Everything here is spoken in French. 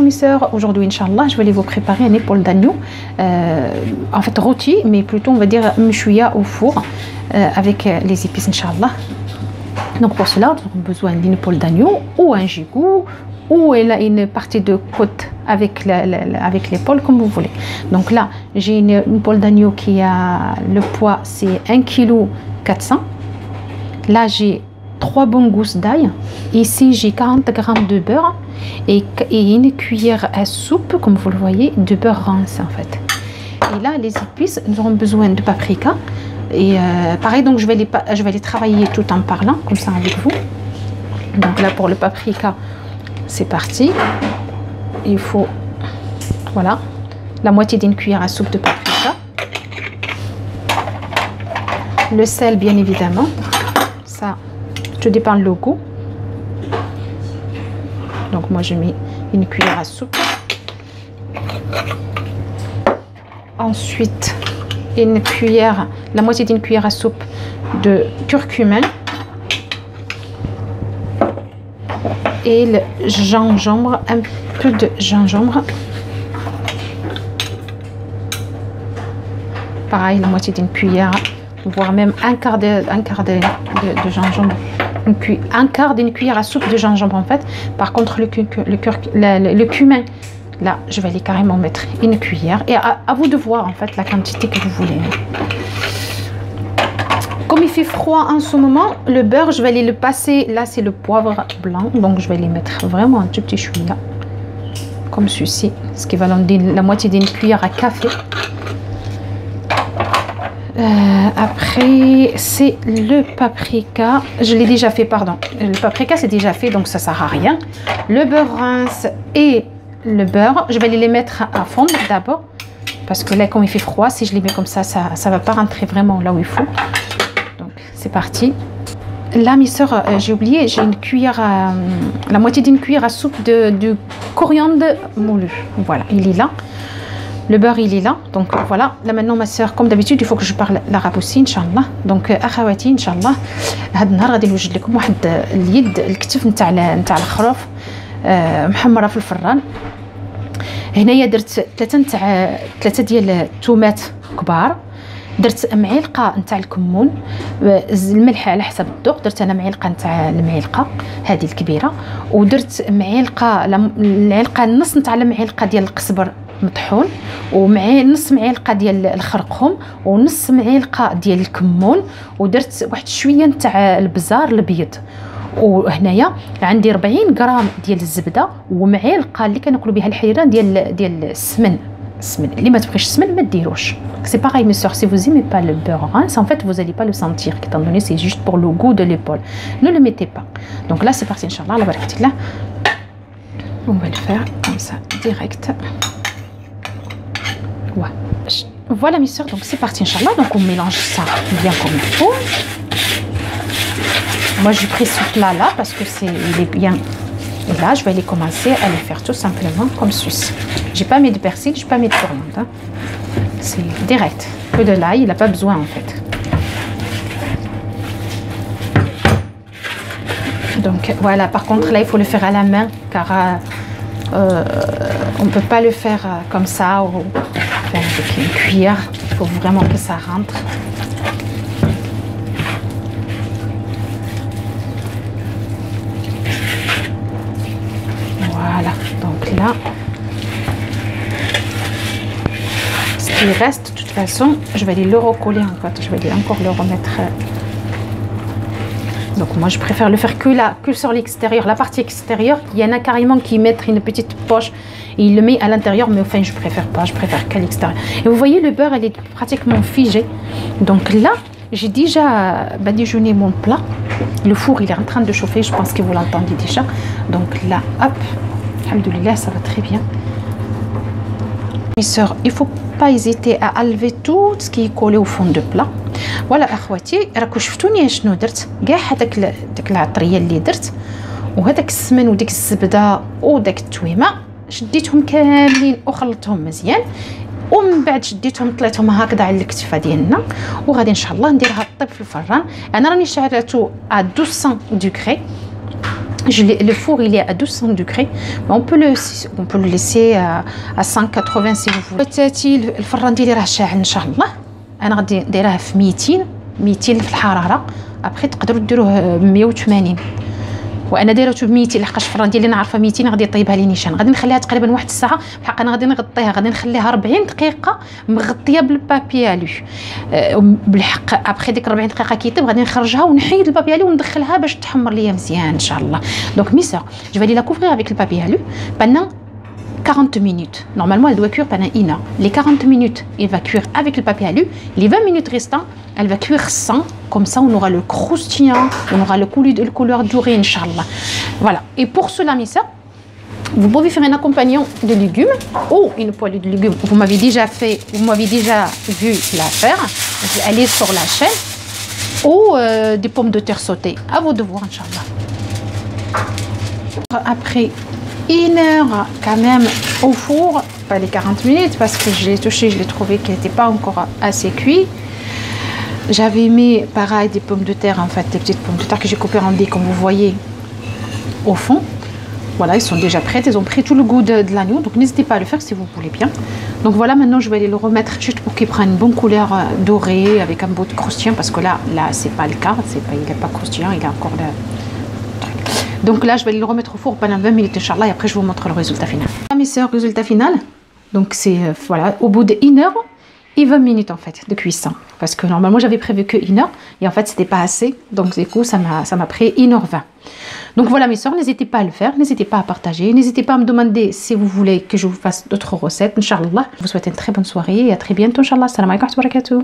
Mes sœurs, aujourd'hui, Inch'Allah, je vais vous préparer une épaule d'agneau, en fait rôti, mais plutôt on va dire mchouya au four, avec les épices, Inch'Allah. Donc pour cela, nous avons besoin d'une épaule d'agneau ou un gigot, ou une partie de côte avec l'épaule, comme vous voulez. Donc là, j'ai une épaule d'agneau qui a le poids, c'est 1,4 kg. Là, j'ai 3 bonnes gousses d'ail. Ici, j'ai 40 g de beurre et une cuillère à soupe, comme vous le voyez, de beurre rince en fait. Et là, les épices, nous aurons besoin de paprika. Et pareil, donc je vais les travailler tout en parlant, comme ça avec vous. Donc là, pour le paprika, c'est parti. Il faut, voilà, la moitié d'une cuillère à soupe de paprika. Le sel, bien évidemment. Ça, tout dépend le goût. Donc moi, je mets une cuillère à soupe. Ensuite, une cuillère, la moitié d'une cuillère à soupe de curcuma. Et le gingembre, un peu de gingembre. Pareil, la moitié d'une cuillère, voire même un quart de gingembre. Un quart d'une cuillère à soupe de gingembre en fait. Par contre, le cumin, là, je vais aller carrément mettre une cuillère. Et à vous de voir en fait la quantité que vous voulez. Comme il fait froid en ce moment, le beurre, je vais aller le passer. Là, c'est le poivre blanc. Donc, je vais les mettre vraiment un tout petit chouïa. Comme ceci. Ce qui va donner la moitié d'une cuillère à café. Après, c'est le paprika. Je l'ai déjà fait, pardon. Le paprika, c'est déjà fait, donc ça ne sert à rien. Le beurre rince et le beurre, je vais les mettre à fondre d'abord. Parce que là, comme il fait froid, si je les mets comme ça ne va pas rentrer vraiment là où il faut. C'est parti. Là, mes soeurs, j'ai oublié, j'ai une cuillère la moitié d'une cuillère à soupe de coriandre moulu. Voilà, il est là. Le beurre, il est là. Donc voilà. Là maintenant, ma soeur, comme d'habitude, il faut que je parle l'arabe aussi, Inch'Allah. Donc, akhawati, Inch'Allah. هذا النهار غادي نوجد لكم واحد اليد الكتف نتاع الخروف محمره في الفران. هنايا درت ثلاثه ديال الثومات كبار. درت معلقه نتاع الكمون، الملح على حسب الذوق. درت انا معلقه نتاع المعلقه هذه الكبيره، ودرت معلقه نص نتاع المعلقه ديال القزبر مطحون، نص معلقه ديال الخرقوم، ونص معلقه ديال الكمون، ودرت واحد شويه نتاع البزار الابيض. وهنايا عندي 40 غرام ديال الزبده، ومعلقه اللي كناكلوا بها الحريره ديال السمن. اللي ما تبغيش السمن ما ديروش. C'est pareil mes soeurs, si vous aimez pas le beurre rince, en fait vous allez pas le sentir, étant donné c'est juste pour le goût de l'épaule. Ne le mettez pas. Donc là c'est parti, Inch'Allah, la barakatillah. On va le faire comme ça direct. Ouais. Voilà mes soeurs, donc c'est parti, Inch'Allah. Donc on mélange ça bien comme il faut. Moi j'ai pris ce plat là parce que il est bien. Et là, je vais aller commencer à les faire tout simplement comme ceci. J'ai pas mis de persil, j'ai pas mis de coriandre. Hein. C'est direct. Que de l'ail, il n'a pas besoin en fait. Donc voilà, par contre là, il faut le faire à la main car on ne peut pas le faire comme ça ou avec une cuillère. Il faut vraiment que ça rentre. Voilà, donc là, ce qui reste, de toute façon, je vais aller le recoller en fait, je vais aller encore le remettre. Donc moi, je préfère le faire que sur l'extérieur, la partie extérieure. Il y en a carrément qui mettent une petite poche et il le met à l'intérieur, mais enfin, je préfère pas, je préfère qu'à l'extérieur. Et vous voyez, le beurre, elle est pratiquement figée. Donc là, j'ai déjà badigeonné mon plat. Le four, il est en train de chauffer, je pense que vous l'entendez déjà. Donc là, hop. Alhamdoulilah, ça va très bien. Mes soeurs, il ne faut pas hésiter à enlever tout ce qui est collé au fond de plat. Voilà اخواتي راكم شفتوني شنو درت كاع هذاك العطريه اللي درت وهذاك السمن وديك الزبده وداك التويمه شديتهم كاملين وخلطتهم مزيان ومن بعد شديتهم طلعتهم هكذا على الكتفه ديالنا وغادي ان شاء الله نديرها طيب في الفران. انا راني شعلته ا 200 دوغري Le four il est à 200 degrés, on peut le laisser à 180 si vous voulez. بتاتي الفران ديالي راه شاعل ان شاء الله. انا غادي نديرها في 200 في الحراره. ابخي تقدروا ديروه 180. وانا دايرته ب 200 لحقاش الفران ديالي انا عارفه 200 غادي يطيبها لي نيشان. غادي نخليها تقريبا واحد الساعه بحق انا غادي نغطيها. غادي نخليها 40 دقيقه مغطيه بالبابي الو بالحق. ابخي ديك 40 دقيقه كيطيب غادي نخرجها ونحيد البابي الو وندخلها باش تحمر ليا مزيان ان شاء الله. دونك مي سور جو فالي لا couvrir avec le papier alu pendant 40 minutes. Normalement, elle doit cuire pendant 1 heure. Les 40 minutes, elle va cuire avec le papier alu. Les 20 minutes restantes, elle va cuire sans. Comme ça, on aura le croustillant, on aura le couleur dorée, Inch'Allah. Voilà. Et pour cela, Missa, vous pouvez faire un accompagnant de légumes ou une poêlée de légumes. Vous m'avez déjà vu la faire. Elle est sur la chaîne. Ou des pommes de terre sautées. À vos devoirs, Inch'Allah. Après 1 heure quand même au four, pas les 40 minutes parce que je l'ai touché, je l'ai trouvé qu'elle n'était pas encore assez cuit. J'avais mis pareil des pommes de terre, en fait des petites pommes de terre que j'ai coupées en dés comme vous voyez au fond. Voilà, ils sont déjà prêtes, ils ont pris tout le goût de l'agneau, donc n'hésitez pas à le faire si vous voulez bien. Donc voilà, maintenant je vais aller le remettre juste pour qu'il prenne une bonne couleur dorée avec un beau croustillant parce que là c'est pas le cas, il n'est pas croustillant, il a encore le... Donc là, je vais le remettre au four pendant 20 minutes, Inch'Allah, et après je vous montre le résultat final. Mes sœurs, résultat final. Donc c'est, voilà, au bout de 1 heure et 20 minutes en fait de cuisson. Parce que normalement, j'avais prévu que 1 heure, et en fait, c'était pas assez. Donc du coup, ça m'a pris 1 heure 20. Donc voilà mes sœurs, n'hésitez pas à le faire, n'hésitez pas à partager, n'hésitez pas à me demander si vous voulez que je vous fasse d'autres recettes, Inch'Allah. Je vous souhaite une très bonne soirée et à très bientôt, Inch'Allah. Salam alaikum wa barakatuh.